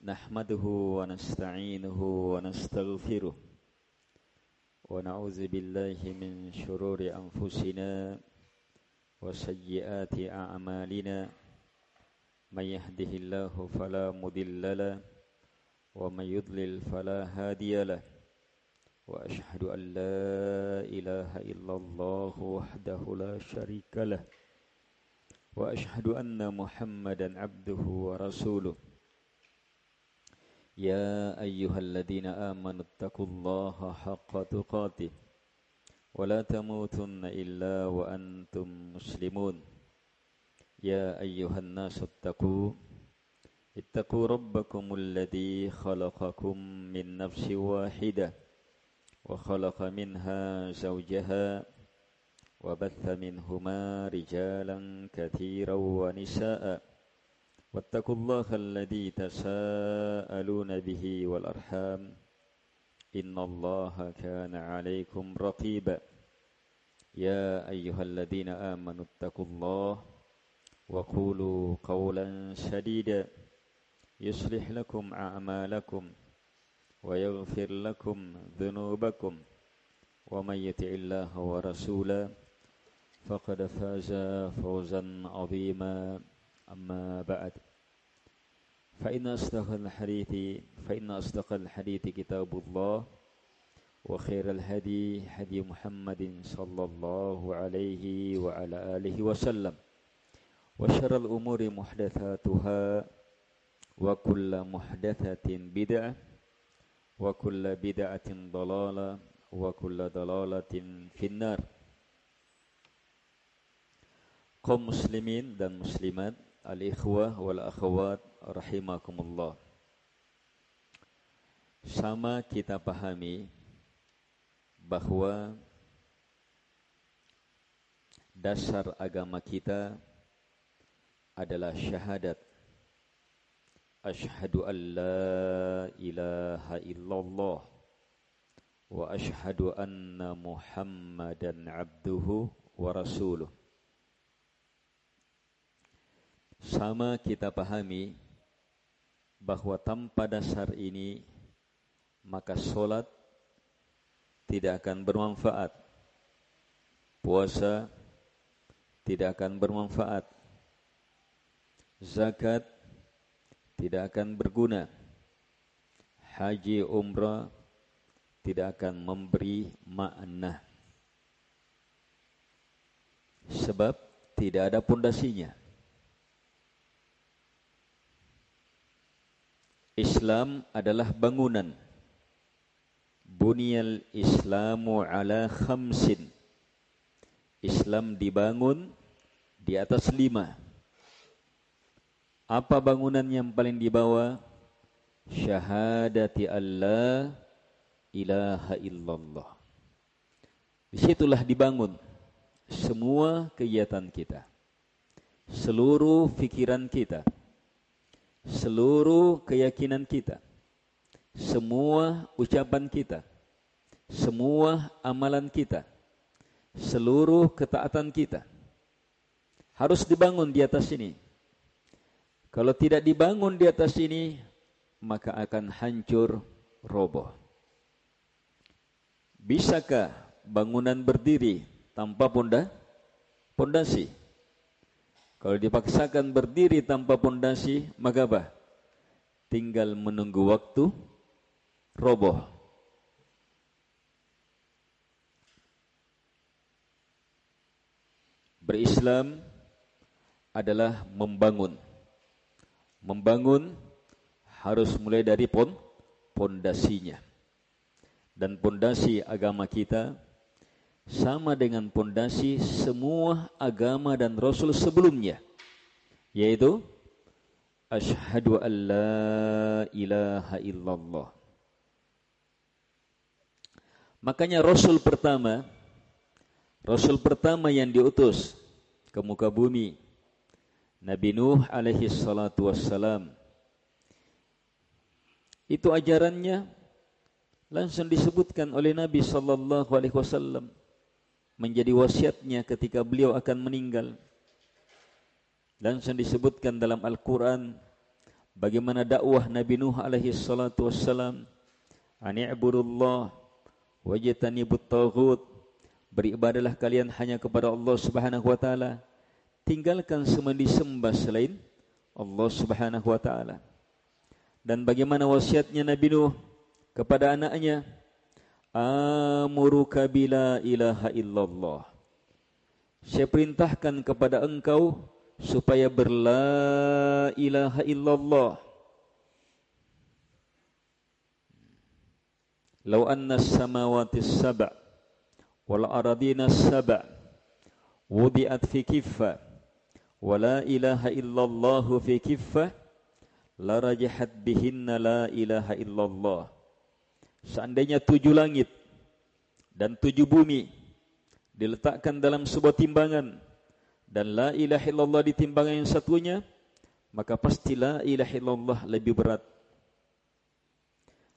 Nahmaduhu wa nasta'inuhu wa nastaghfiruh wa na'udzu billahi min shururi anfusina wa sayyiati a'malina may yahdihillahu fala mudilla lahu wa may yudlil fala hadiya lahu wa ashhadu an la ilaha illallah wahdahu la syarika lahu wa ashhadu anna Muhammadan abduhu wa rasuluh. Ya ayyuhalladzina amanu taqullaha haqqa tuqatih wa la tamutunna illa wa antum muslimun. Ya ayyuhan nasu ittaqu rabbakumul ladzi khalaqakum min nafsin wahidah wa khalaqa minha zawjaha wa batha minhuma rijalan katsiran wa nisaa'a. Wattaqullaha alladzi tasaaluna bihi wal arham innallaha kana 'alaikum raqiba. Ya ayyuhalladzina amanu taqullaha wa qulu qawlan sadida yuslih lakum a'malakum wa yaghfir lakum dhunubakum wa may yuti'illaha wa rasulahu faqad faza fawzan 'azima. أما بعد فإن أصدق الحديث كتاب الله وخير الهدي هدي محمد صلى الله عليه وعلى آله وسلم وشر الأمور محدثاتها وكل محدثة بدعة وكل بدعة ضلالة وكل ضلالة في النار. Kaum muslimin dan muslimat, al-ikhwah wal akhwat rahimakumullah. Sama kita pahami bahwa dasar agama kita adalah syahadat asyhadu an la ilaha illallah wa asyhadu anna Muhammadan abduhu wa rasuluh. Sama kita pahami bahwa tanpa dasar ini maka solat tidak akan bermanfaat, puasa tidak akan bermanfaat, zakat tidak akan berguna, haji umrah tidak akan memberi makna, sebab tidak ada pondasinya. Islam adalah bangunan. Bunyal Islamu ala khamsin. Islam dibangun di atas 5. Apa bangunan yang paling di bawah? Syahadati alla ilaha illallah. Disitulah dibangun semua kegiatan kita, seluruh fikiran kita, seluruh keyakinan kita, semua ucapan kita, semua amalan kita, seluruh ketaatan kita harus dibangun di atas ini. Kalau tidak dibangun di atas ini, maka akan hancur, roboh. Bisakah bangunan berdiri tanpa pondasi? Kalau dipaksakan berdiri tanpa pondasi, maka apa? Tinggal menunggu waktu roboh. Berislam adalah membangun. Membangun harus mulai dari pondasinya. Dan pondasi agama kita sama dengan pondasi semua agama dan rasul sebelumnya, yaitu asyhadu an la ilaha illallah. Makanya rasul pertama yang diutus ke muka bumi, Nabi Nuh alaihi salatu wassalam, itu ajarannya langsung disebutkan oleh Nabi sallallahu alaihi wasallam, menjadi wasiatnya ketika beliau akan meninggal. Langsung disebutkan dalam Al-Quran, bagaimana dakwah Nabi Nuh alaihi salatu wassalam, ani'budullah wajtanibut taghut, beribadalah kalian hanya kepada Allah Subhanahu wa taala, tinggalkan semua disembah selain Allah Subhanahu wa taala. Dan bagaimana wasiatnya Nabi Nuh kepada anaknya, amuruka bila ilaha illallah, saya perintahkan kepada engkau supaya berla ilaha illallah. Lau anna as-samawati as-sab' wal ardina as-sab' wudi'at fi kiffah wa la ilaha illallah fi kiffah la rajahat bihinna la ilaha illallah. Seandainya 7 langit dan 7 bumi diletakkan dalam sebuah timbangan dan la ilaha illallah di timbangan yang satunya, maka pasti la ilaha illallah lebih berat.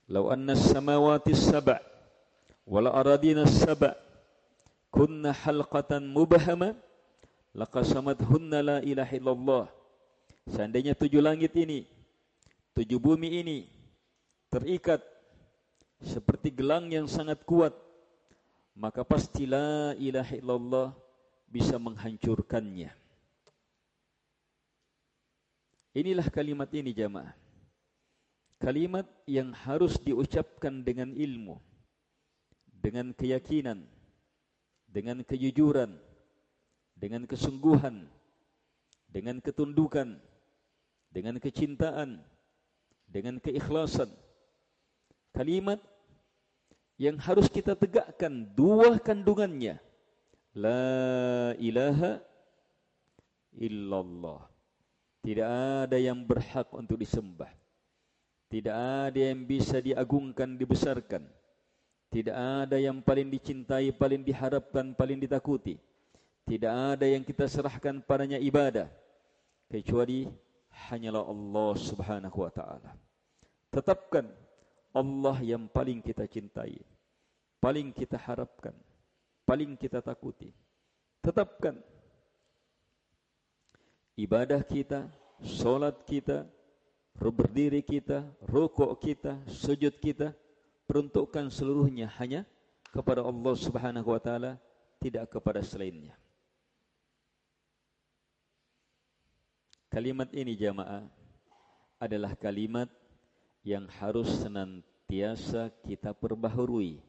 Lau anna as-samawati as-sab' wal ardina as-sab' kunna halqatan mubahama laqasamathunna la ilaha illallah. Seandainya 7 langit ini, 7 bumi ini terikat seperti gelang yang sangat kuat, maka pasti la ilaha illallah bisa menghancurkannya. Inilah kalimat ini jamaah. Kalimat yang harus diucapkan dengan ilmu, dengan keyakinan, dengan kejujuran, dengan kesungguhan, dengan ketundukan, dengan kecintaan, dengan keikhlasan. Kalimat yang harus kita tegakkan 2 kandungannya. La ilaha illallah. Tidak ada yang berhak untuk disembah. Tidak ada yang bisa diagungkan, dibesarkan. Tidak ada yang paling dicintai, paling diharapkan, paling ditakuti. Tidak ada yang kita serahkan padanya ibadah, kecuali hanyalah Allah Subhanahu wa ta'ala. Tetapkan Allah yang paling kita cintai, paling kita harapkan, paling kita takuti. Tetapkan ibadah kita, solat kita, berdiri kita, rukuk kita, sujud kita, peruntukkan seluruhnya hanya kepada Allah Subhanahu wa taala, tidak kepada selainnya. Kalimat ini jamaah adalah kalimat yang harus senantiasa kita perbaharui.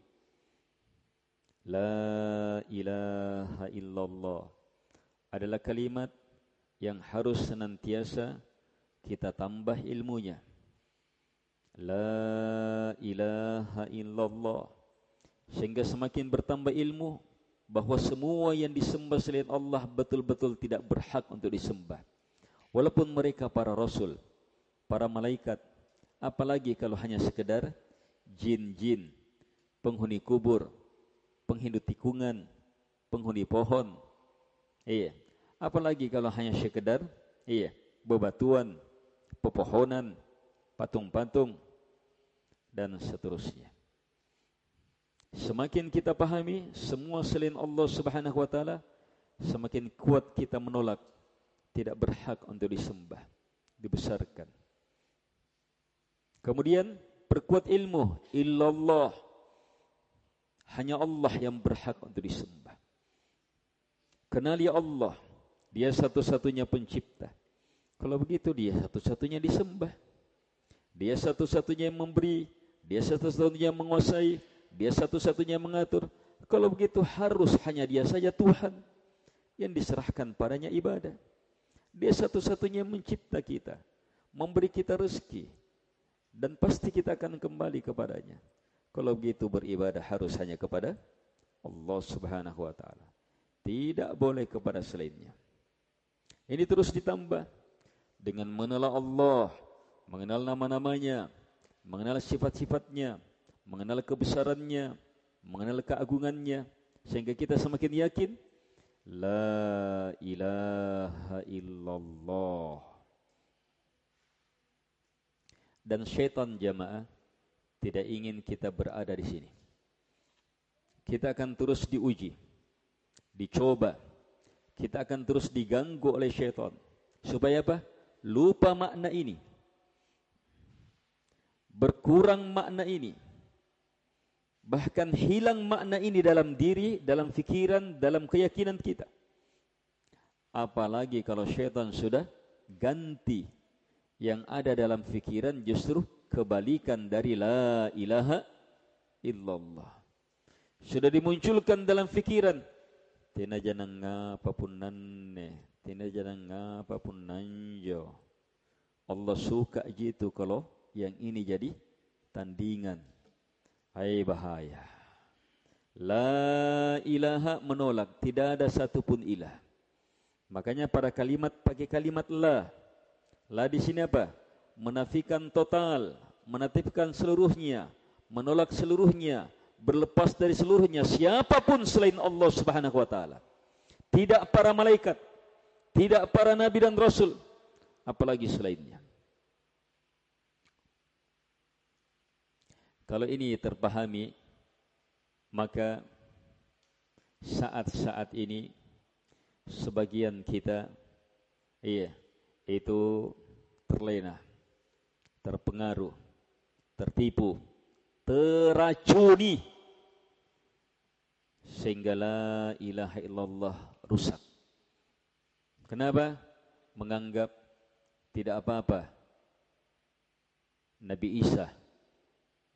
La ilaha illallah adalah kalimat yang harus senantiasa kita tambah ilmunya. La ilaha illallah, sehingga semakin bertambah ilmu bahwa semua yang disembah selain Allah betul-betul tidak berhak untuk disembah. Walaupun mereka para rasul, para malaikat, apalagi kalau hanya sekedar jin-jin, penghuni kubur, penghuni tikungan, penghuni pohon. Iya. Apalagi kalau hanya sekedar bebatuan, pepohonan, patung-patung dan seterusnya. Semakin kita pahami semua selain Allah Subhanahu wa taala, semakin kuat kita menolak, tidak berhak untuk disembah, dibesarkan. Kemudian perkuat ilmu, illallah, hanya Allah yang berhak untuk disembah. Kenali Allah, Dia satu-satunya pencipta. Kalau begitu Dia satu-satunya disembah. Dia satu-satunya yang memberi, Dia satu-satunya yang menguasai, Dia satu-satunya yang mengatur. Kalau begitu harus hanya Dia saja Tuhan yang diserahkan padanya ibadah. Dia satu-satunya yang mencipta kita, memberi kita rezeki, dan pasti kita akan kembali kepadanya. Kalau begitu beribadah harus hanya kepada Allah Subhanahu wa taala. Tidak boleh kepada selainnya. Ini terus ditambah dengan mengenal Allah, mengenal nama-namanya, mengenal sifat-sifatnya, mengenal kebesarannya, mengenal keagungannya, sehingga kita semakin yakin la ilaha illallah. Dan syaitan jamaah tidak ingin kita berada di sini. Kita akan terus diuji, dicoba. Kita akan terus diganggu oleh syaitan. Supaya apa? Lupa makna ini. berkurang makna ini, bahkan hilang makna ini dalam diri, dalam fikiran, dalam keyakinan kita. Apalagi kalau syaitan sudah ganti yang ada dalam fikiran justru kebalikan dari la ilaha illallah. Sudah dimunculkan dalam fikiran, tina janang ngapapun nanne, tina janang ngapapun nanjo. Allah suka gitu kalau yang ini jadi tandingan. Hai bahaya. La ilaha menolak, tidak ada satupun ilah. Makanya pada kalimat pakai kalimat la. La di sini apa? Menafikan total, menafikan seluruhnya, menolak seluruhnya, berlepas dari seluruhnya siapapun selain Allah Subhanahu wa taala. Tidak para malaikat, tidak para nabi dan rasul, apalagi selainnya. Kalau ini terpahami, maka saat-saat ini sebagian kita itu terlena, terpengaruh, tertipu, teracuni sehingga la ilaha illallah rusak. Kenapa? Menganggap tidak apa-apa Nabi Isa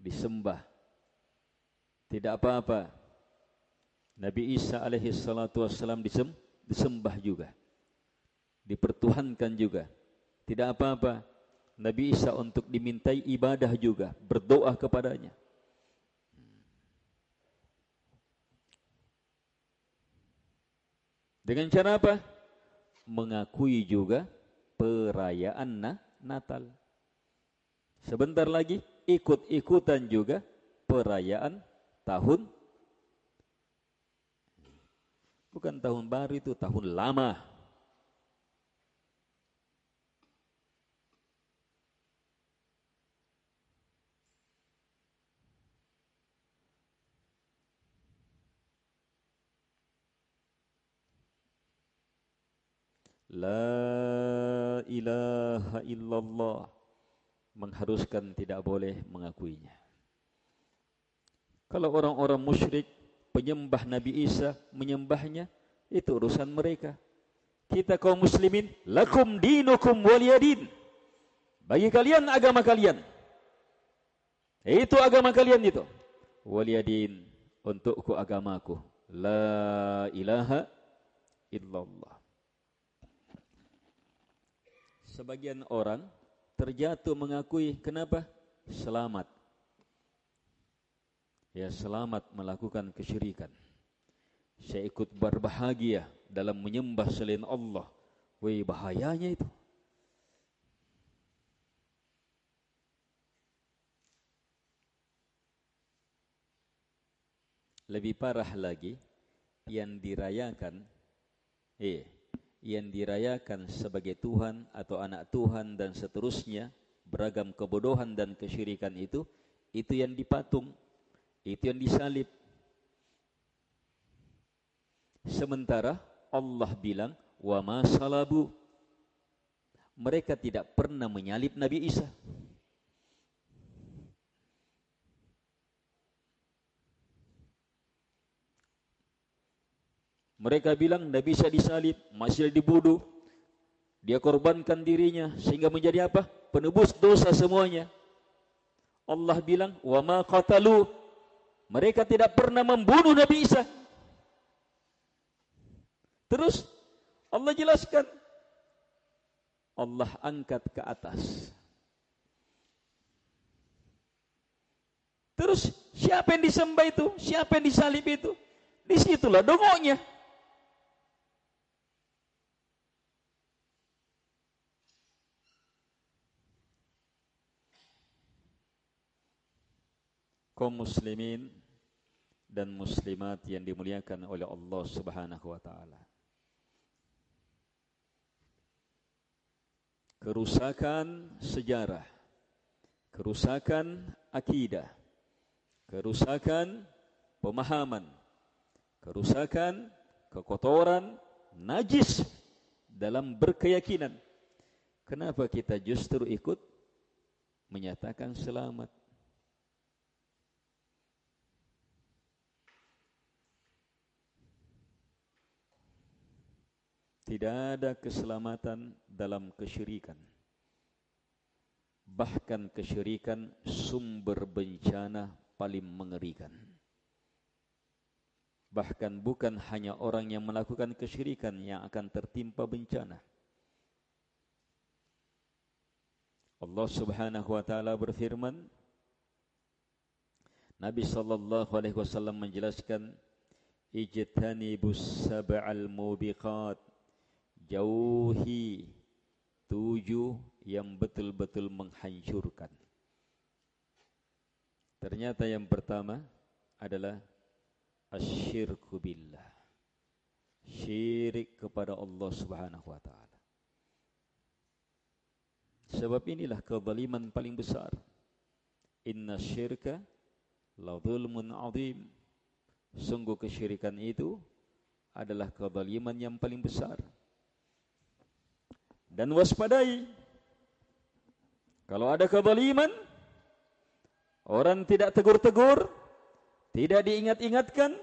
disembah, tidak apa-apa Nabi Isa alaihi salatu wassalam disembah juga, dipertuhankan juga. Tidak apa-apa Nabi Isa untuk dimintai ibadah juga, berdoa kepadanya. Dengan cara apa? Mengakui juga perayaan Natal. Sebentar lagi ikut-ikutan juga perayaan tahun, bukan tahun baru, itu tahun lama. La ilaha illallah mengharuskan tidak boleh mengakuinya. Kalau orang-orang musyrik penyembah Nabi Isa menyembahnya, itu urusan mereka. Kita kaum muslimin, lakum dinukum waliyadin. Bagi kalian agama kalian. Itu agama kalian itu. Waliyadin, untukku agamaku. La ilaha illallah. Sebagian orang terjatuh mengakui, kenapa? Selamat. Ya, selamat melakukan kesyirikan. Saya ikut berbahagia dalam menyembah selain Allah. Wih, bahayanya itu. Lebih parah lagi, yang dirayakan sebagai Tuhan atau anak Tuhan dan seterusnya, beragam kebodohan dan kesyirikan itu yang dipatung, itu yang disalib. Sementara Allah bilang, wa ma salabu, mereka tidak pernah menyalib Nabi Isa. Mereka bilang Nabi Isa disalib, masih dibunuh. Dia korbankan dirinya sehingga menjadi apa? Penebus dosa semuanya. Allah bilang, wa ma qatalu, mereka tidak pernah membunuh Nabi Isa. Terus Allah jelaskan, Allah angkat ke atas. Terus siapa yang disembah itu? Siapa yang disalib itu? Disitulah dongoknya. Kaum muslimin dan muslimat yang dimuliakan oleh Allah Subhanahu wa taala. Kerusakan sejarah, kerusakan akidah, kerusakan pemahaman, kerusakan, kekotoran, najis dalam berkeyakinan. Kenapa kita justru ikut menyatakan selamat. Tidak ada keselamatan dalam kesyirikan. Bahkan kesyirikan sumber bencana paling mengerikan. Bahkan bukan hanya orang yang melakukan kesyirikan yang akan tertimpa bencana. Allah Subhanahu wa taala berfirman, Nabi sallallahu alaihi wasallam menjelaskan, ijtanibus sab'al mubiqat, jauhi 7 yang betul-betul menghancurkan. Ternyata yang pertama adalah asyirku billah, syirik kepada Allah Subhanahu wa taala. Sebab inilah kezaliman paling besar. Inna syirka la zulmun azim. Sungguh kesyirikan itu adalah kezaliman yang paling besar. Dan waspadai, kalau ada kezaliman, orang tidak tegur-tegur, tidak diingat-ingatkan,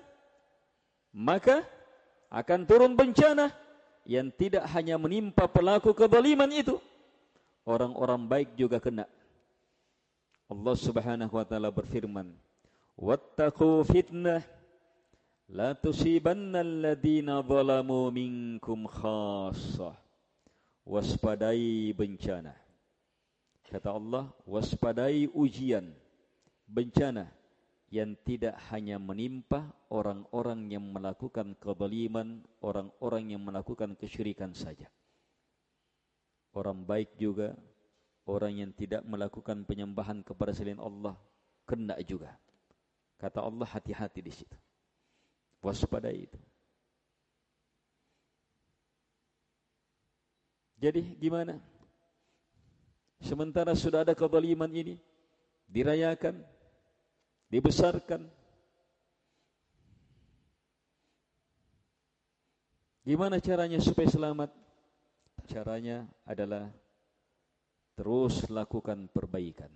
maka akan turun bencana yang tidak hanya menimpa pelaku kezaliman itu, orang-orang baik juga kena. Allah Subhanahu wa taala berfirman, wattaqu fitnah la tusibanna alladhina zalamu minkum khassah. Waspadai bencana. Kata Allah, waspadai ujian, bencana yang tidak hanya menimpa orang-orang yang melakukan kezaliman, orang-orang yang melakukan kesyirikan saja. Orang baik juga, orang yang tidak melakukan penyembahan kepada selain Allah, kena juga. Kata Allah, hati-hati di situ. Waspadai itu. Jadi gimana? Sementara sudah ada kezaliman ini dirayakan, dibesarkan. Gimana caranya supaya selamat? Caranya adalah terus lakukan perbaikan.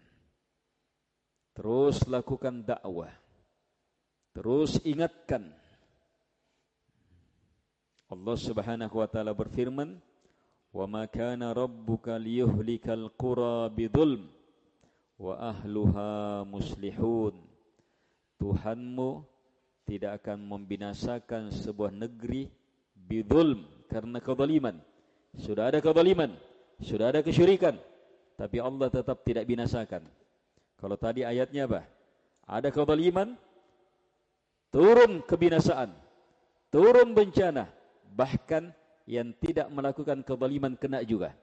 Terus lakukan dakwah. Terus ingatkan. Allah Subhanahu wa taala berfirman, وَمَا كَانَ رَبُّكَ لِيُهْلِكَ الْقُرَى بِظُلْمٍ وَأَهْلُهَا مُصْلِحُونَ. Tuhanmu tidak akan membinasakan sebuah negeri bidulm, karena kezaliman. Sudah ada kezaliman, sudah ada kesyirikan, tapi Allah tetap tidak binasakan. Kalau tadi ayatnya apa? Ada kezaliman, turun kebinasaan, turun bencana, bahkan yang tidak melakukan kezaliman kena juga.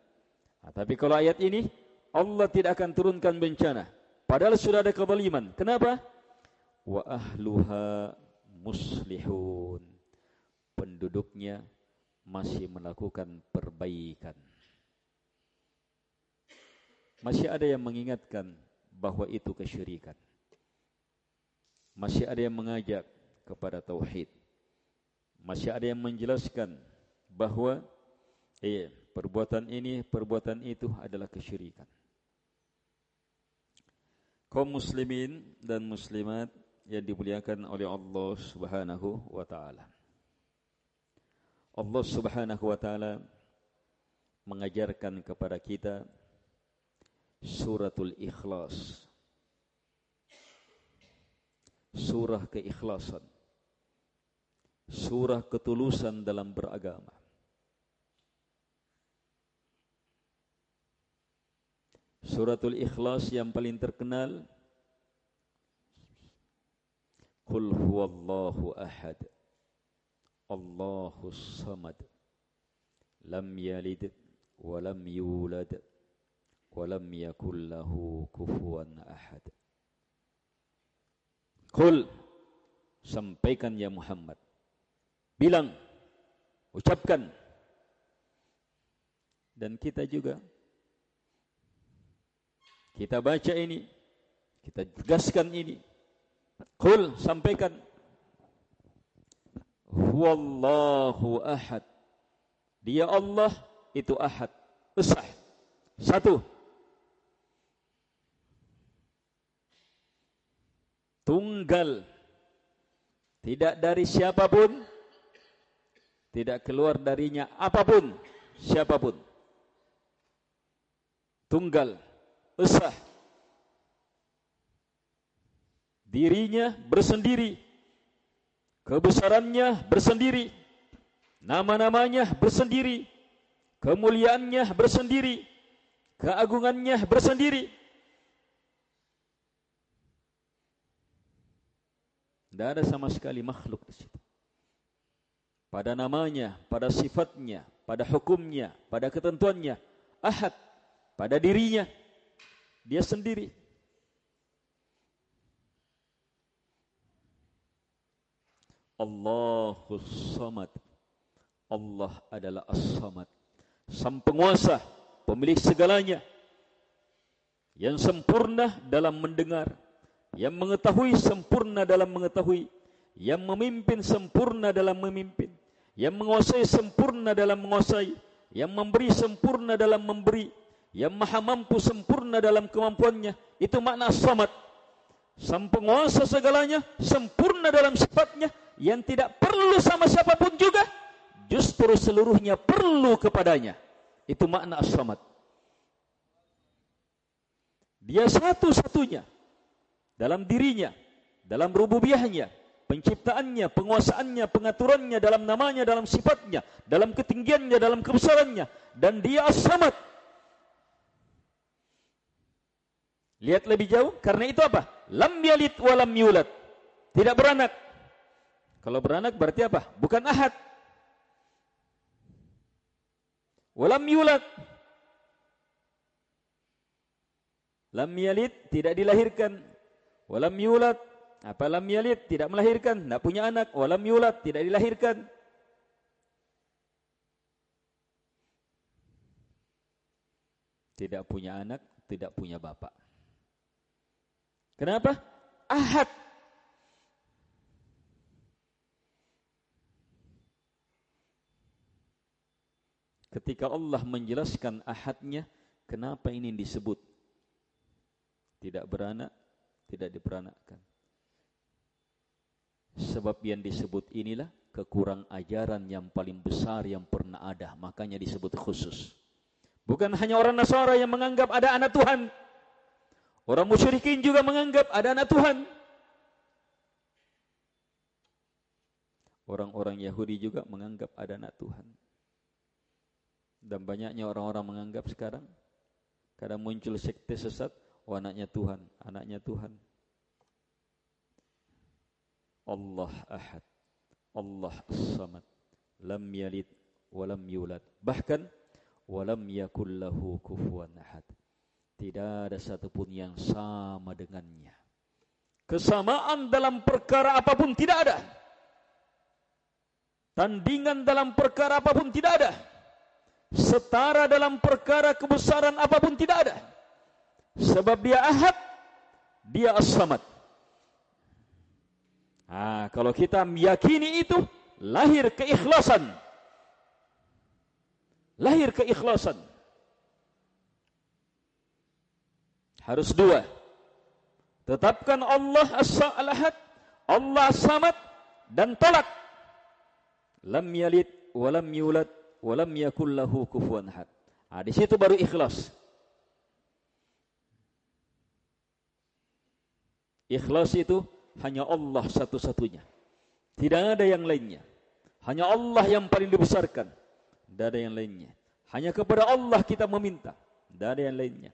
Tapi kalau ayat ini, Allah tidak akan turunkan bencana, padahal sudah ada kezaliman. Kenapa? Wa ahluha muslihun. Penduduknya masih melakukan perbaikan. Masih ada yang mengingatkan bahwa itu kesyirikan. Masih ada yang mengajak kepada tauhid. Masih ada yang menjelaskan bahwa perbuatan ini, perbuatan itu adalah kesyirikan. Kaum muslimin dan muslimat yang dimuliakan oleh Allah Subhanahu wa taala. Allah Subhanahu wa taala mengajarkan kepada kita suratul Ikhlas. Surah keikhlasan. Surah ketulusan dalam beragama. Suratul Ikhlas yang paling terkenal, Qul huwallahu ahad, Allahus samad, lam yalid wa lam yulad wa lam yakul lahu kufuwan ahad. Qul, sampaikan ya Muhammad, bilang, ucapkan, dan kita juga kita baca ini, kita tegaskan ini. Qul, sampaikan, huwallahu ahad, dia Allah itu ahad, esa, satu. tunggal, tidak dari siapapun, tidak keluar darinya apapun, siapapun. Tunggal, esa, dirinya bersendiri, kebesarannya bersendiri, nama-namanya bersendiri, kemuliaannya bersendiri, keagungannya bersendiri. Tidak ada sama sekali makhluk di situ. Pada namanya, pada sifatnya, pada hukumnya, pada ketentuannya, ahad. Pada dirinya, dia sendiri. Allahus Samad. Allah adalah As-Samad, Sang Penguasa, pemilik segalanya, yang sempurna dalam mendengar, yang mengetahui sempurna dalam mengetahui, yang memimpin sempurna dalam memimpin, yang menguasai sempurna dalam menguasai, yang memberi sempurna dalam memberi, yang maha mampu sempurna dalam kemampuannya. Itu makna As-Samad, Sang Penguasa segalanya, sempurna dalam sifatnya, yang tidak perlu sama siapapun juga, justru seluruhnya perlu kepadanya. Itu makna As-Samad. Dia satu-satunya dalam dirinya, dalam rububiyahnya, penciptaannya, penguasaannya, pengaturannya, dalam namanya, dalam sifatnya, dalam ketinggiannya, dalam kebesarannya. Dan dia As-Samad. Lihat lebih jauh, karena itu apa? Lam yalid wa lam yulad. Tidak beranak. Kalau beranak berarti apa? Bukan ahad. Walam yulad. Lam yalid, tidak dilahirkan. Walam yulad. Apa lam yalid? Tidak melahirkan, tidak punya anak. Walam yulad, tidak dilahirkan. Tidak punya anak, tidak punya bapak. Kenapa? Ahad. Ketika Allah menjelaskan ahadnya, kenapa ini disebut tidak beranak, tidak diperanakkan? Sebab yang disebut inilah kekurang ajaran yang paling besar yang pernah ada, makanya disebut khusus. Bukan hanya orang Nasara yang menganggap ada anak Tuhan. Orang musyrikin juga menganggap ada anak Tuhan. Orang-orang Yahudi juga menganggap ada anak Tuhan. Dan banyaknya orang-orang menganggap sekarang, kadang muncul sekte sesat, oh anaknya Tuhan, anaknya Tuhan. Allah Ahad, Allah As-Samad, lam yalid walam yulad, bahkan walam yakul lahu kufuwan ahad. Tidak ada satupun yang sama dengannya. Kesamaan dalam perkara apapun tidak ada. Tandingan dalam perkara apapun tidak ada. Setara dalam perkara kebesaran apapun tidak ada. Sebab dia ahad, dia as-samad. Kalau kita meyakini itu, lahir keikhlasan. Lahir keikhlasan. Harus dua. Tetapkan Allah as-ahad, Allah as-samad, dan tolak lam yalid walam yulad walam yakul lahu kufuwan ahad. Di situ baru ikhlas. Ikhlas itu hanya Allah satu-satunya. Tidak ada yang lainnya. Hanya Allah yang paling dibesarkan. Tidak ada yang lainnya. Hanya kepada Allah kita meminta. Tidak ada yang lainnya.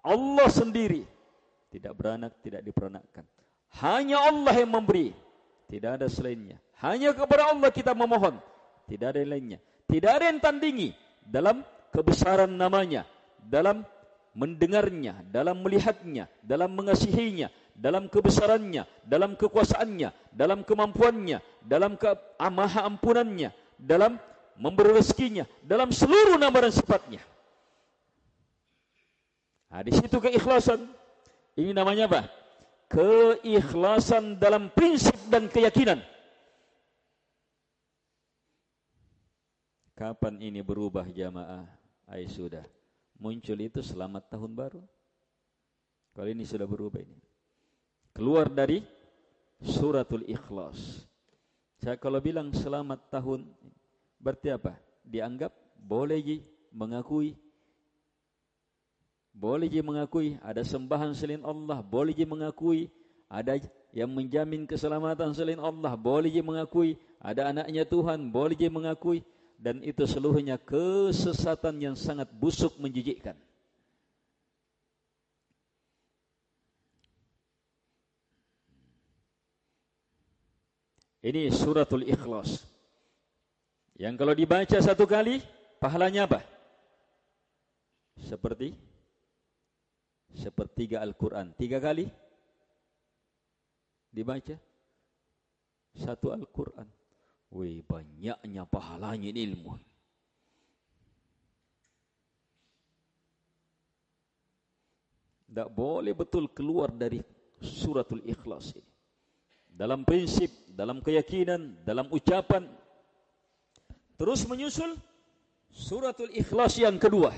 Allah sendiri, tidak beranak, tidak diperanakkan. Hanya Allah yang memberi, tidak ada selainnya. Hanya kepada Allah kita memohon, tidak ada yang lainnya. Tidak ada yang tandingi dalam kebesaran namanya, dalam mendengarnya, dalam melihatnya, dalam mengasihinya, dalam kebesarannya, dalam kekuasaannya, dalam kemampuannya, dalam maha ampunannya, dalam memberi rezekinya, dalam seluruh nama dan sifatnya. Di situ keikhlasan. Ini namanya apa? Keikhlasan dalam prinsip dan keyakinan. Kapan ini berubah jamaah? Sudah. Muncul itu selamat tahun baru. Kali ini sudah berubah ini. Keluar dari Suratul Ikhlas. Saya kalau bilang selamat tahun, berarti apa? Dianggap boleh je mengakui. Boleh je mengakui ada sembahan selain Allah. Boleh je mengakui ada yang menjamin keselamatan selain Allah. Boleh je mengakui ada anaknya Tuhan. Boleh je mengakui. Dan itu seluruhnya kesesatan yang sangat busuk menjijikkan. Ini suratul Ikhlas. Yang kalau dibaca satu kali, pahalanya apa? Seperti sepertiga Al-Quran. 3 kali dibaca satu Al-Quran. Wih, banyaknya pahalanya ini ilmu. Tak boleh betul keluar dari suratul Ikhlas ini. Dalam prinsip, dalam keyakinan, dalam ucapan. Terus menyusul suratul Ikhlas yang kedua.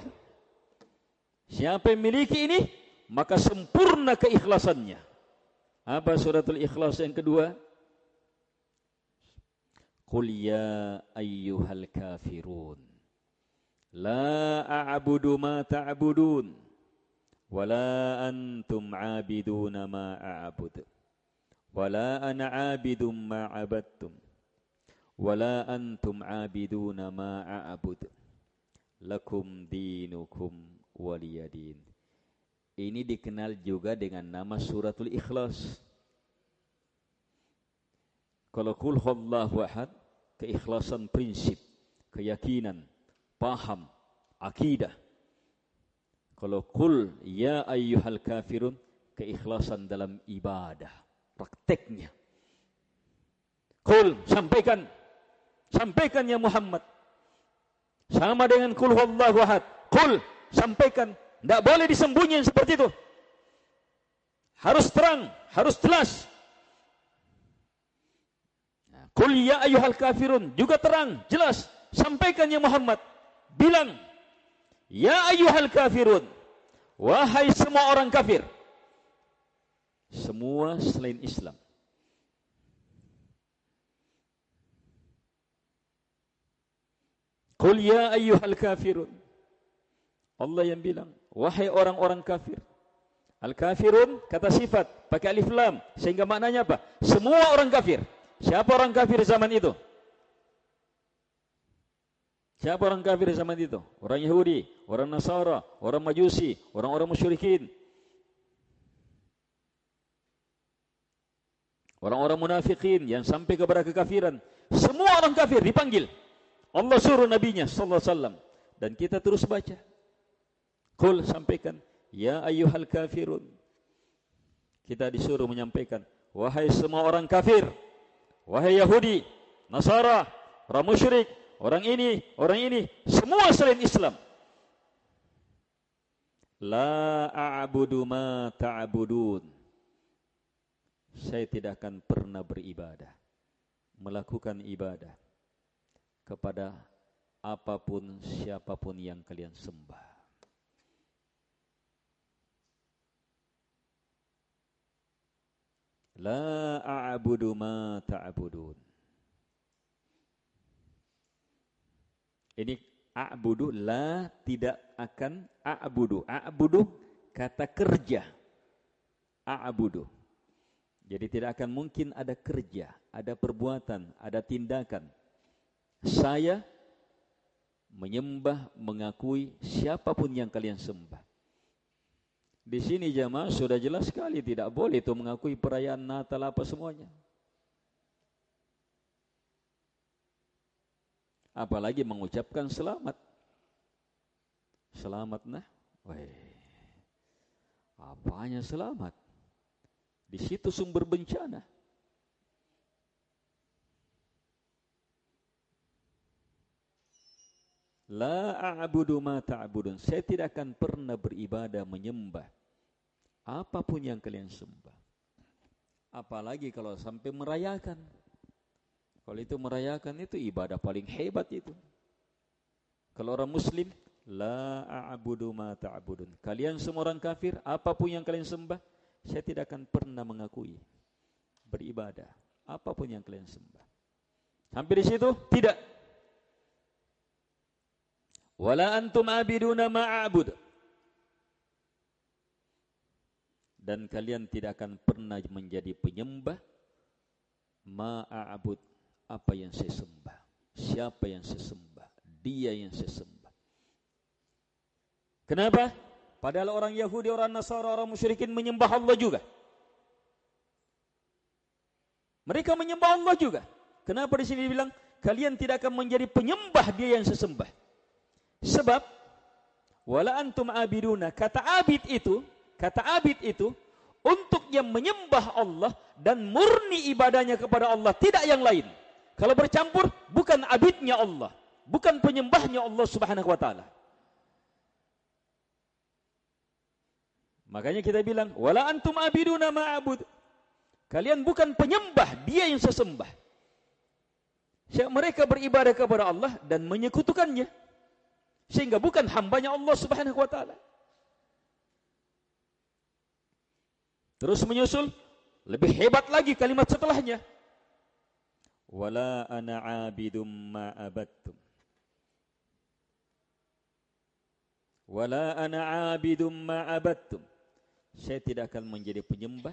Siapa yang memiliki ini, maka sempurna keikhlasannya. Apa suratul Ikhlas yang kedua? Qul ya ayyuhal kafirun la a'budu ma ta'budun wa la antum 'abiduna ma a'budu wala ana 'abidum ma 'abadtum wala antum 'abiduna ma a'budu lakum dinukum waliyadin. Ini dikenal juga dengan nama suratul Ikhlas. Kalau qul huwallahu ahad, keikhlasan prinsip, keyakinan, paham, akidah. Kalau qul ya ayyuhal kafirun, keikhlasan dalam ibadah, prakteknya. Qul, sampaikan ya Muhammad. Sama dengan qul huwallahu ahad. Qul, sampaikan. Tidak boleh disembunyikan seperti itu. Harus terang, harus jelas. Qul ya ayyuhal kafirun, juga terang, jelas. Sampaikan ya Muhammad. Bilang, ya ayyuhal kafirun, wahai semua orang kafir. Semua selain Islam. Qul ya ayyuhal kafirun. Allah yang bilang, wahai orang-orang kafir. Al-kafirun, kata sifat, pakai alif lam. Sehingga maknanya apa? Semua orang kafir. Siapa orang kafir zaman itu? Siapa orang kafir zaman itu? Orang Yahudi, orang Nasara, orang Majusi, orang-orang musyrikin. Orang-orang munafikin yang sampai kepada kekafiran. Semua orang kafir dipanggil. Allah suruh nabinya sallallahu alaihi wasallam, dan kita terus baca. Qul, sampaikan, ya ayyuhal kafirun. Kita disuruh menyampaikan, wahai semua orang kafir. Wahai Yahudi, Nasara, orang musyrik, orang ini, semua selain Islam. La a'budu ma ta'budun. Saya tidak akan pernah beribadah, melakukan ibadah kepada apapun, siapapun yang kalian sembah. La a'budu ma ta'budun. Ini a'budu, la tidak akan a'budu. A'budu kata kerja. A'budu. Jadi tidak akan mungkin ada kerja, ada perbuatan, ada tindakan. Saya menyembah, mengakui siapapun yang kalian sembah. Di sini jamaah sudah jelas sekali tidak boleh itu mengakui perayaan Natal apa semuanya. Apalagi mengucapkan selamat. Selamat nah. Weh. Apanya selamat? Di situ sumber bencana. La a'budu ma ta'budun. Saya tidak akan pernah beribadah menyembah apapun yang kalian sembah. Apalagi kalau sampai merayakan. Kalau itu merayakan, itu ibadah paling hebat itu. Kalau orang muslim, la a'budu ma ta'budun. Kalian semua orang kafir, apapun yang kalian sembah, saya tidak akan pernah mengakui. beribadah, apapun yang kalian sembah. Sampai di situ? Tidak. Wala antum abiduna ma'abud. Dan kalian tidak akan pernah menjadi penyembah ma'abud, apa yang saya sembah, siapa yang saya sembah, dia yang saya sembah. Kenapa? Padahal orang Yahudi, orang Nasara, orang musyrikin menyembah Allah juga. Mereka menyembah Allah juga. Kenapa di sini dibilang kalian tidak akan menjadi penyembah dia yang sesembah? Sebab wala antum abiduna, kata abid itu untuk yang menyembah Allah dan murni ibadahnya kepada Allah, tidak yang lain. Kalau bercampur, bukan abidnya Allah, bukan penyembahnya Allah Subhanahu wa taala. Makanya kita bilang wala antum abiduna ma'abud. Kalian bukan penyembah dia yang sesembah. Mereka beribadah kepada Allah dan menyekutukannya, sehingga bukan hambanya Allah Subhanahu wa taala. Terus menyusul lebih hebat lagi kalimat setelahnya. Wala ana 'abidum ma abattum. Wala ana 'abidum ma abattum. Saya tidak akan menjadi penyembah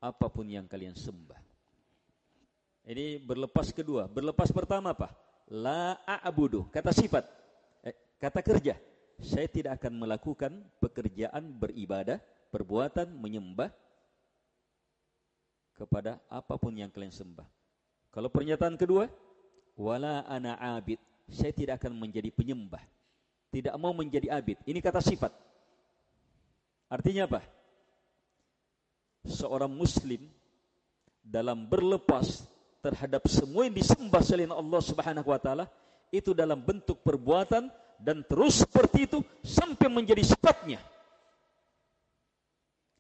apapun yang kalian sembah. Ini berlepas kedua. Berlepas pertama apa? La a'budu, kata sifat, kata kerja. Saya tidak akan melakukan pekerjaan beribadah, perbuatan menyembah kepada apapun yang kalian sembah. Kalau pernyataan kedua, wala ana abid, saya tidak akan menjadi penyembah, tidak mau menjadi abid. Ini kata sifat. Artinya apa? Seorang muslim dalam berlepas terhadap semua yang disembah selain Allah Subhanahu wa taala itu dalam bentuk perbuatan, dan terus seperti itu sampai menjadi sifatnya.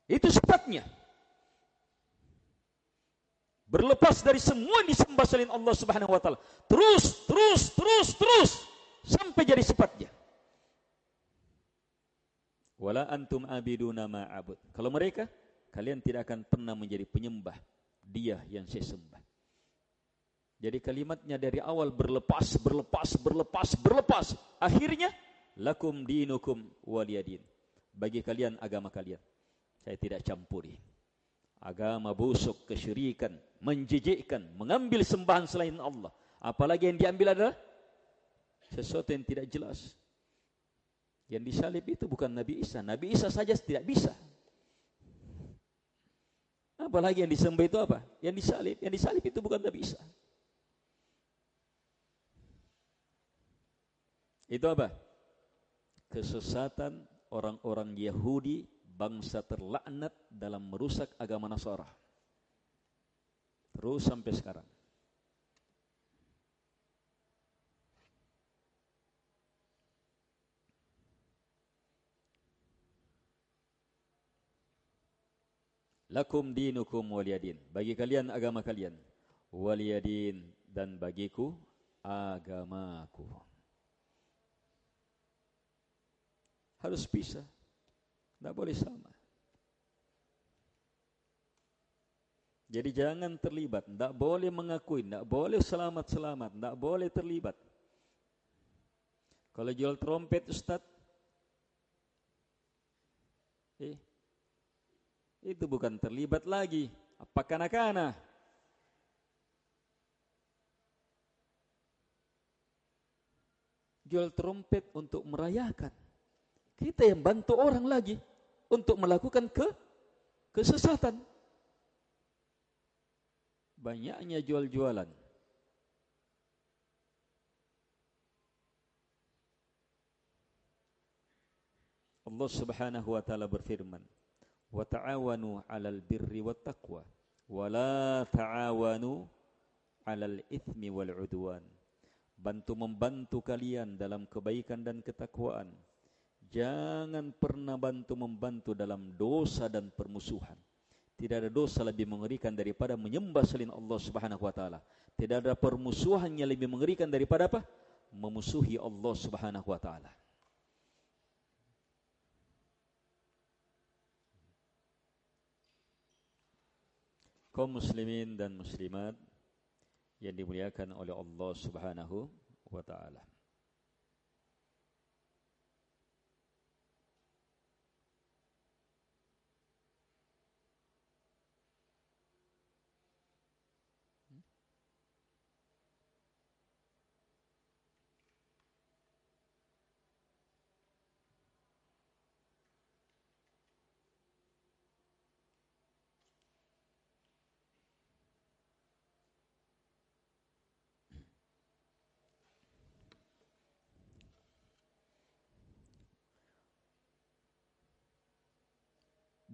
Itu sifatnya. Berlepas dari semua yang disembah selain Allah Subhanahu wa taala, terus sampai jadi sifatnya. Wala antum abiduna ma abud. Kalau mereka, kalian tidak akan pernah menjadi penyembah dia yang saya sembah. Jadi kalimatnya dari awal berlepas. Akhirnya lakum dinukum waliyadin. Bagi kalian agama kalian. Saya tidak campuri. Agama busuk, kesyirikan, menjijikkan, mengambil sembahan selain Allah. Apalagi yang diambil adalah sesuatu yang tidak jelas. Yang disalib itu bukan Nabi Isa. Nabi Isa saja tidak bisa. Apalagi yang disembah itu apa? Yang disalib. Yang disalib itu bukan Nabi Isa. Itu apa? Kesesatan orang-orang Yahudi, bangsa terlaknat dalam merusak agama Nasara. Terus sampai sekarang. Lakum dinukum waliyadin. Bagi kalian agama kalian. Waliyadin, dan bagiku agamaku. Harus bisa. Tidak boleh sama. Jadi jangan terlibat. Tidak boleh mengakui. Tidak boleh selamat-selamat. Tidak boleh terlibat. Kalau jual trompet Ustaz, itu bukan terlibat lagi. Apa kana-kana? Jual trompet untuk merayakan. Kita yang bantu orang lagi untuk melakukan kesesatan. Banyaknya jual-jualan. Allah Subhanahu wa taala berfirman, "Wa ta'awanu 'alal birri wat taqwa, wa la ta'awanu 'alal itsmi wal 'udwan." Bantu-membantu kalian dalam kebaikan dan ketakwaan. Jangan pernah bantu-membantu dalam dosa dan permusuhan. Tidak ada dosa lebih mengerikan daripada menyembah selain Allah Subhanahu wa taala. Tidak ada permusuhan yang lebih mengerikan daripada apa? Memusuhi Allah Subhanahu wa taala. Kaum muslimin dan muslimat yang dimuliakan oleh Allah Subhanahu wa taala.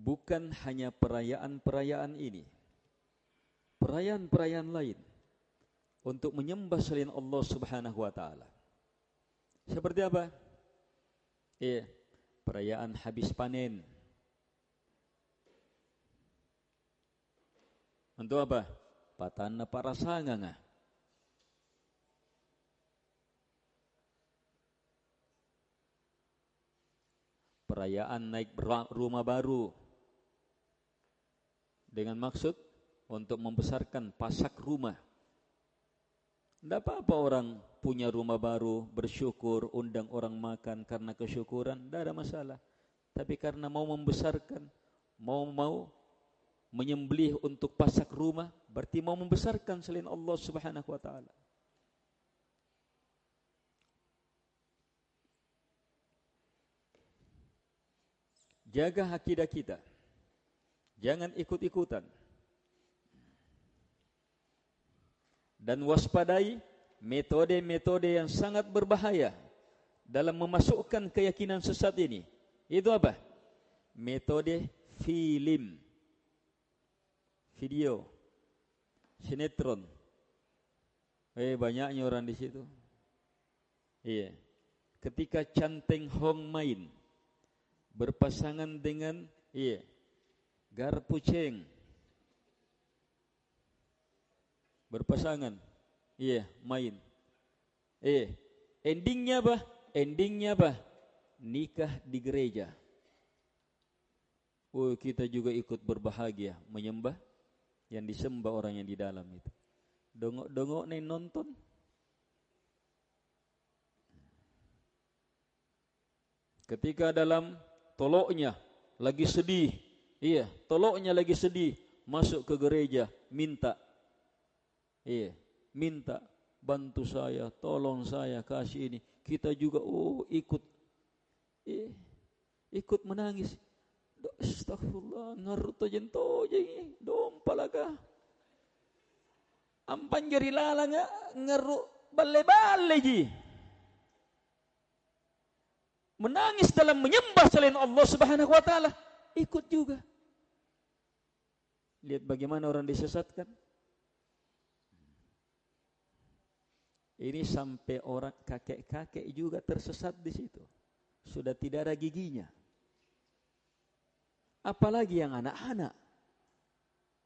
Bukan hanya perayaan-perayaan ini, perayaan-perayaan lain untuk menyembah selain Allah Subhanahu wa taala. Seperti apa? Perayaan habis panen. Untuk apa? Patana para sanganga. Perayaan naik rumah baru dengan maksud untuk membesarkan pasak rumah. Tidak apa-apa orang punya rumah baru, bersyukur, undang orang makan karena kesyukuran, tidak ada masalah. Tapi karena mau membesarkan, mau menyembelih untuk pasak rumah, berarti mau membesarkan selain Allah Subhanahu wa taala. Jaga akidah kita. Jangan ikut-ikutan. Dan waspadai metode-metode yang sangat berbahaya dalam memasukkan keyakinan sesat ini. Itu apa? Metode film, video, sinetron. Banyaknya orang di situ. Iya. Ketika Canteng Hong main berpasangan dengan Garpuceng berpasangan, main. Endingnya apa? Endingnya apa? Nikah di gereja. Kita juga ikut berbahagia menyembah yang disembah orang yang di dalam itu. Dongok-dongok nih nonton. Ketika dalam toloknya lagi sedih, toloknya lagi sedih, masuk ke gereja, minta, minta bantu saya, tolong saya, kasih ini. Kita juga ikut menangis. Astagfirullah, ngarut tojen dom palaga. Ampan jari lala ngarut bale-bale ji. Menangis dalam menyembah selain Allah Subhanahu wa taala, ikut juga. Lihat bagaimana orang disesatkan. Ini sampai orang kakek-kakek juga tersesat di situ. Sudah tidak ada giginya. Apalagi yang anak-anak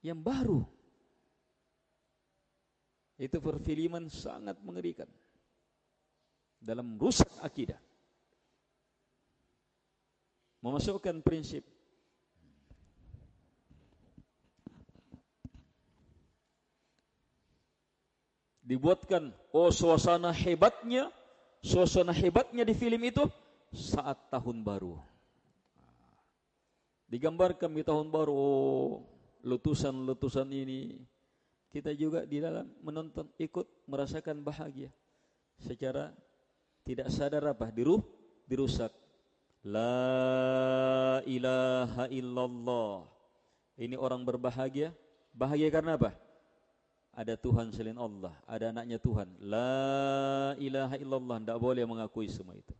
yang baru. Itu perfilman sangat mengerikan dalam rusak akidah. Memasukkan prinsip dibuatkan suasana hebatnya di film itu saat tahun baru. Digambarkan di tahun baru letusan-letusan ini. Kita juga di dalam menonton ikut merasakan bahagia. Secara tidak sadar dirusak. La ilaha illallah. Ini orang berbahagia. Bahagia karena apa? Ada Tuhan selain Allah, ada anaknya Tuhan. La ilaha illallah. Tidak boleh mengakui semua itu.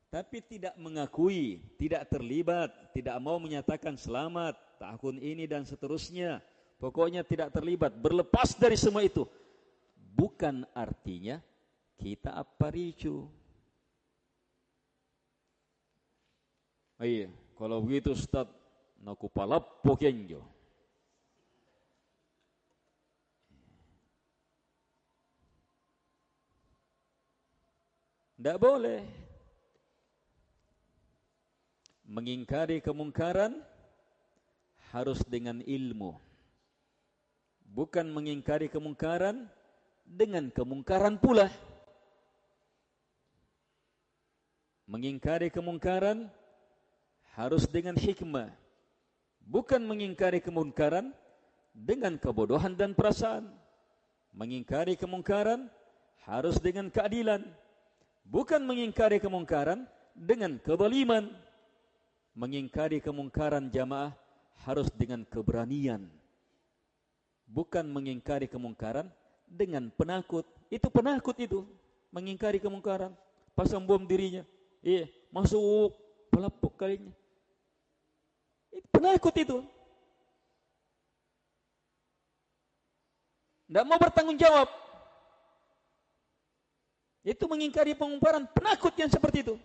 Tapi tidak mengakui, tidak terlibat, tidak mau menyatakan selamat tahun ini dan seterusnya. Pokoknya tidak terlibat, berlepas dari semua itu. Bukan artinya kita aparicu. Kalau begitu Ustaz, naku palappo kenjo. Tidak boleh. Mengingkari kemungkaran harus dengan ilmu. Bukan mengingkari kemungkaran dengan kemungkaran pula. Mengingkari kemungkaran harus dengan hikmah. Bukan mengingkari kemungkaran dengan kebodohan dan perasaan. Mengingkari kemungkaran harus dengan keadilan. Bukan mengingkari kemungkaran dengan kezaliman. Mengingkari kemungkaran jamaah harus dengan keberanian. Bukan mengingkari kemungkaran dengan penakut. Itu penakut itu. Mengingkari kemungkaran. Pasang bom dirinya. Masuk pelapuk kalinya. Itu penakut itu. Tidak mau bertanggung jawab. Itu mengingkari kemungkaran. Penakut yang seperti itu.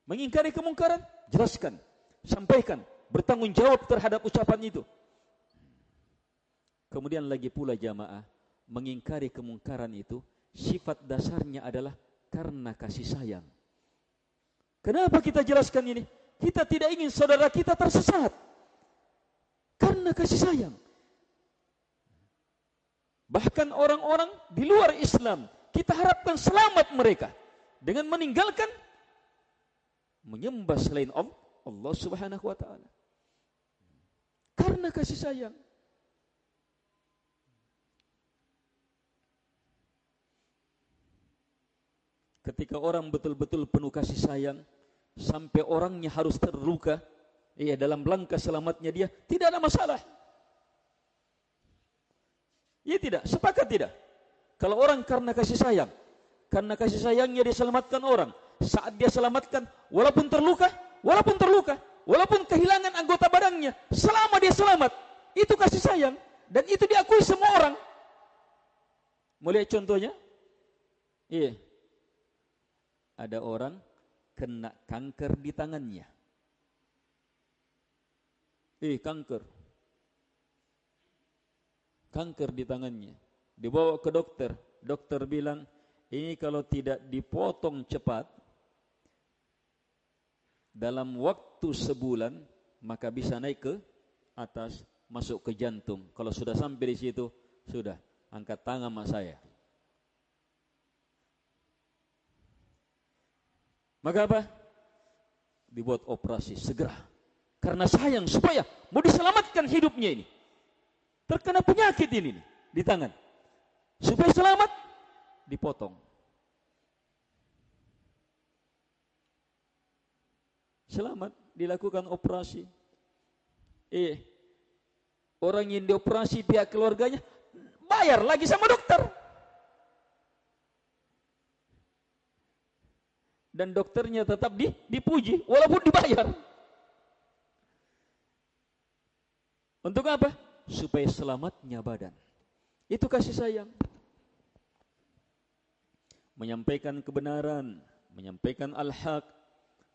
Mengingkari kemungkaran, jelaskan, sampaikan, bertanggung jawab terhadap ucapan itu. Kemudian lagi pula jamaah, mengingkari kemungkaran itu, sifat dasarnya adalah karena kasih sayang. Kenapa kita jelaskan ini? Kita tidak ingin saudara kita tersesat. Karena kasih sayang. Bahkan orang-orang di luar Islam, kita harapkan selamat mereka dengan meninggalkan menyembah selain Allah Subhanahu wa taala. Karena kasih sayang. Ketika orang betul-betul penuh kasih sayang sampai orangnya harus terluka, dalam langkah selamatnya dia, tidak ada masalah. Ya tidak, sepakat tidak? Kalau orang karena kasih sayangnya dia selamatkan orang. Saat dia selamatkan, walaupun terluka, walaupun kehilangan anggota badannya, selama dia selamat, itu kasih sayang. Dan itu diakui semua orang. Mau lihat contohnya? Iya. Ada orang kena kanker di tangannya. Kanker di tangannya. Dibawa ke dokter. Dokter bilang, ini kalau tidak dipotong cepat, dalam waktu sebulan, maka bisa naik ke atas, masuk ke jantung. Kalau sudah sampai di situ, sudah, angkat tangan sama saya. Maka apa? Dibuat operasi segera. Karena sayang, supaya mau diselamatkan hidupnya ini. Terkena penyakit ini di tangan. Supaya selamat, dipotong. Selamat, dilakukan operasi. Orang yang dioperasi pihak keluarganya bayar lagi sama dokter. Dan dokternya tetap dipuji walaupun dibayar. Untuk apa? Supaya selamatnya badan. Itu kasih sayang. Menyampaikan kebenaran, menyampaikan al-haq,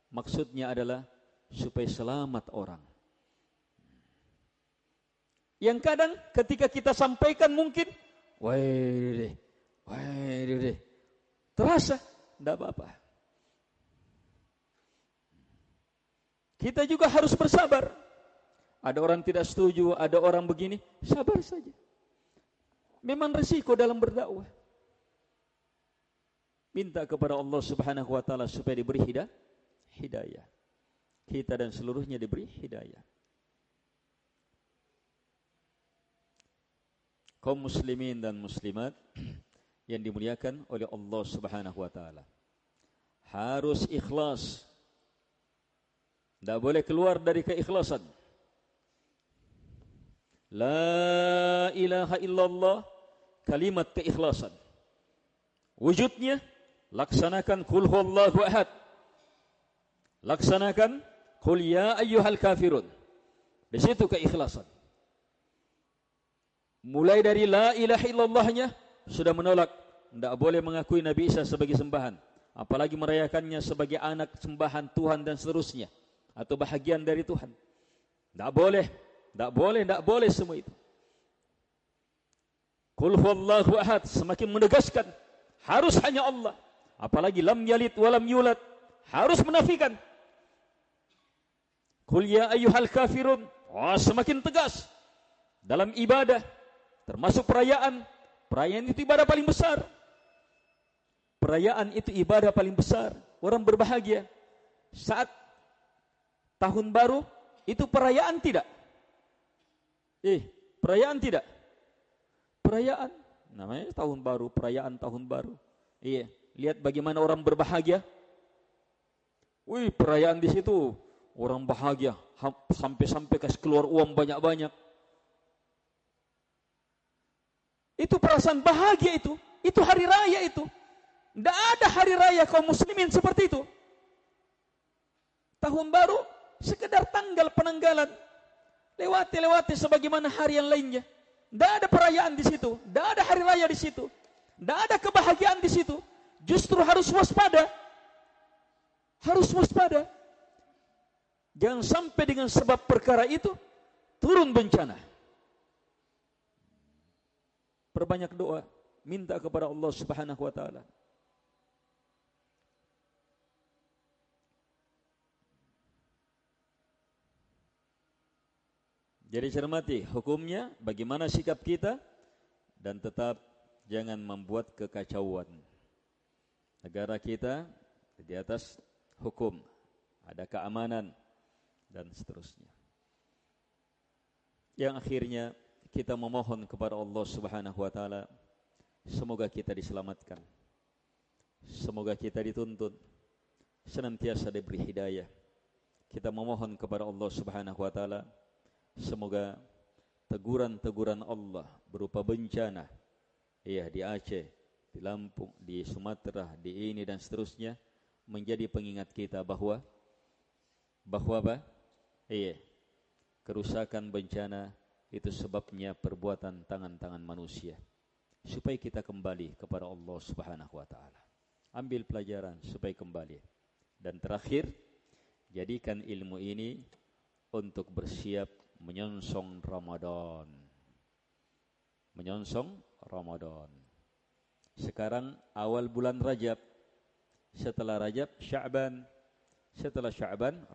maksudnya adalah supaya selamat orang. Yang kadang ketika kita sampaikan mungkin, terasa, tidak apa-apa. Kita juga harus bersabar. Ada orang tidak setuju, ada orang begini, sabar saja. Memang resiko dalam berdakwah. Minta kepada Allah Subhanahu wa taala supaya diberi hidayah. Kita dan seluruhnya diberi hidayah. Kaum muslimin dan muslimat yang dimuliakan oleh Allah Subhanahu wa taala, harus ikhlas. Tidak boleh keluar dari keikhlasan. La ilaha illallah, kalimat keikhlasan. Wujudnya, laksanakan qul huwallahu ahad. Laksanakan qul ya ayyuhal kafirun. Di situ keikhlasan. Mulai dari la ilaha illallahnya sudah menolak, tidak boleh mengakui Nabi Isa sebagai sembahan, apalagi merayakannya sebagai anak sembahan Tuhan dan seterusnya, atau bahagian dari Tuhan. Tidak boleh semua itu. Qul huwallahu ahad, semakin menegaskan harus hanya Allah. apalagi lam yalid walam yulad, harus menafikan. Qul ya ayyuhal kafirun, semakin tegas dalam ibadah, termasuk perayaan. Perayaan itu ibadah paling besar. Perayaan itu ibadah paling besar. Orang berbahagia saat tahun baru, itu perayaan tidak? Perayaan tidak? Perayaan, namanya tahun baru, perayaan tahun baru. Lihat bagaimana orang berbahagia. Perayaan di situ orang bahagia, sampai-sampai kasih keluar uang banyak-banyak. Itu perasaan bahagia itu hari raya itu. Tidak ada hari raya kaum muslimin seperti itu. Tahun baru sekedar tanggal penanggalan, lewati sebagaimana hari yang lainnya. Tidak ada perayaan di situ, tidak ada hari raya di situ, tidak ada kebahagiaan di situ. Justru harus waspada. Harus waspada. Jangan sampai dengan sebab perkara itu turun bencana. Perbanyak doa, minta kepada Allah Subhanahu wa taala. Jadi cermati hukumnya, bagaimana sikap kita, dan tetap jangan membuat kekacauan. Negara kita di atas hukum, ada keamanan, dan seterusnya. Yang akhirnya kita memohon kepada Allah Subhanahu wa taala, semoga kita diselamatkan. Semoga kita dituntun, senantiasa diberi hidayah. Kita memohon kepada Allah Subhanahu wa taala, semoga teguran-teguran Allah berupa bencana, di Aceh, di Lampung, di Sumatera, di ini dan seterusnya, menjadi pengingat kita bahwa apa? Kerusakan bencana itu sebabnya perbuatan tangan-tangan manusia. Supaya kita kembali kepada Allah Subhanahu wa taala. Ambil pelajaran supaya kembali. Dan terakhir, jadikan ilmu ini untuk bersiap menyongsong Ramadan. Menyongsong Ramadan. Sekarang awal bulan Rajab. Setelah Rajab, Sya'ban. Setelah Sya'ban,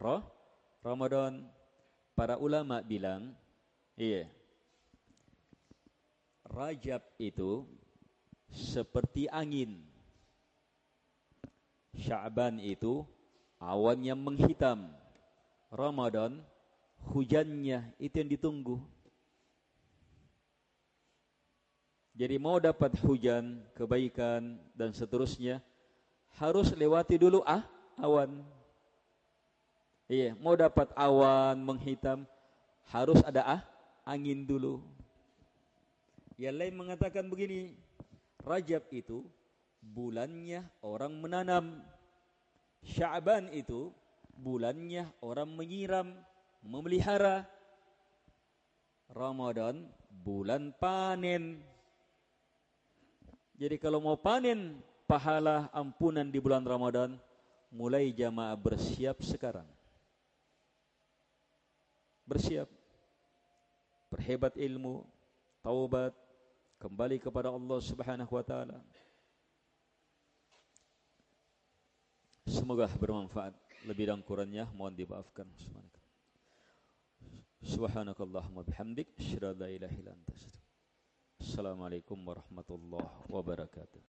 Ramadan. Para ulama bilang, Rajab itu seperti angin. Sya'ban itu awan yang menghitam. Ramadan hujannya itu yang ditunggu. Jadi mau dapat hujan, kebaikan dan seterusnya, harus lewati dulu awan. Mau dapat awan menghitam, harus ada angin dulu. Yang lain mengatakan begini, Rajab itu bulannya orang menanam. Sya'ban itu bulannya orang menyiram, memelihara. Ramadan bulan panen. Jadi kalau mau panen pahala ampunan di bulan Ramadan, mulai jamaah bersiap sekarang. Bersiap, perhebat ilmu, taubat, kembali kepada Allah Subhanahu wa taala. Semoga bermanfaat. Lebih dan kurangnya mohon dimaafkan. Subhanakallahumma bihamdik, asyhadu an la ilaha illa anta, astaghfiruka wa atubu ilaik. Assalamualaikum warahmatullahi wabarakatuh.